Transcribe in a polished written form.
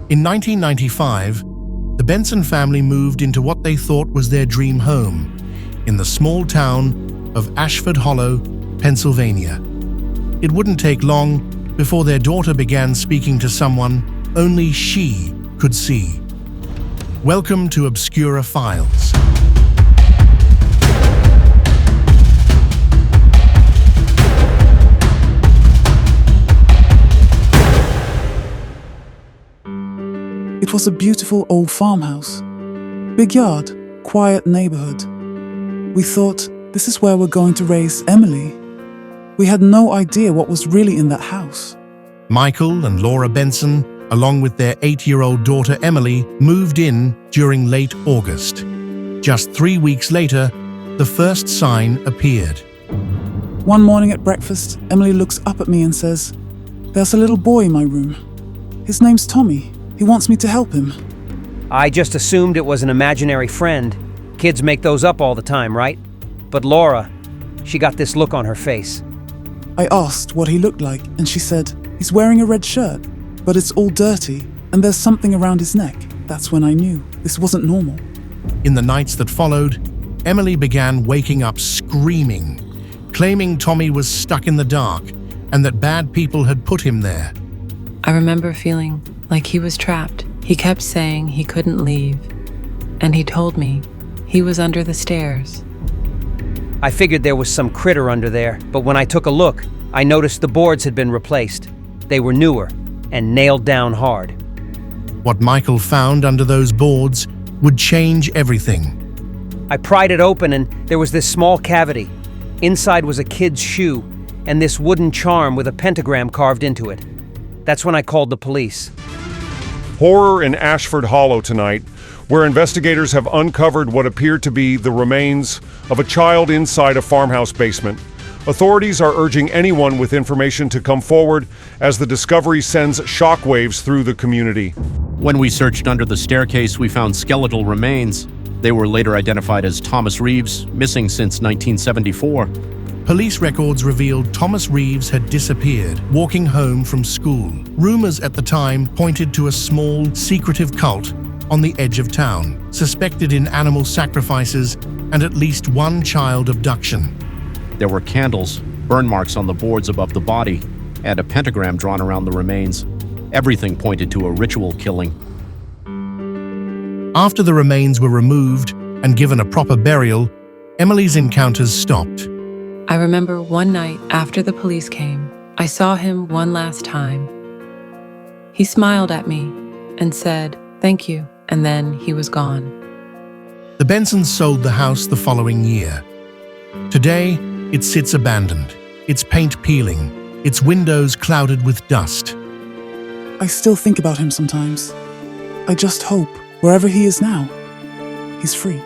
In 1995, the Benson family moved into what they thought was their dream home in the small town of Ashford Hollow, Pennsylvania. It wouldn't take long before their daughter began speaking to someone only she could see. Welcome to Obscura Files. It was a beautiful old farmhouse. Big yard, quiet neighborhood. We thought, this is where we're going to raise Emily. We had no idea what was really in that house. Michael and Laura Benson, along with their 8-year-old daughter Emily, moved in during late August. Just 3 weeks later, the first sign appeared. One morning at breakfast, Emily looks up at me and says, "There's a little boy in my room. His name's Tommy. He wants me to help him." I just assumed it was an imaginary friend. Kids make those up all the time, right? But Laura, she got this look on her face. I asked what he looked like, and she said, "He's wearing a red shirt, but it's all dirty, and there's something around his neck." That's when I knew this wasn't normal. In the nights that followed, Emily began waking up screaming, claiming Tommy was stuck in the dark and that bad people had put him there. I remember feeling like he was trapped. He kept saying he couldn't leave, and he told me he was under the stairs. I figured there was some critter under there, but when I took a look, I noticed the boards had been replaced. They were newer and nailed down hard. What Michael found under those boards would change everything. I pried it open and there was this small cavity. Inside was a kid's shoe and this wooden charm with a pentagram carved into it. That's when I called the police. Horror in Ashford Hollow tonight, where investigators have uncovered what appear to be the remains of a child inside a farmhouse basement. Authorities are urging anyone with information to come forward as the discovery sends shockwaves through the community. When we searched under the staircase, we found skeletal remains. They were later identified as Thomas Reeves, missing since 1974. Police records revealed Thomas Reeves had disappeared, walking home from school. Rumors at the time pointed to a small, secretive cult on the edge of town, suspected in animal sacrifices and at least one child abduction. There were candles, burn marks on the boards above the body, and a pentagram drawn around the remains. Everything pointed to a ritual killing. After the remains were removed and given a proper burial, Emily's encounters stopped. I remember one night after the police came, I saw him one last time. He smiled at me and said, "Thank you," and then he was gone. The Bensons sold the house the following year. Today, it sits abandoned, its paint peeling, its windows clouded with dust. I still think about him sometimes. I just hope, wherever he is now, he's free.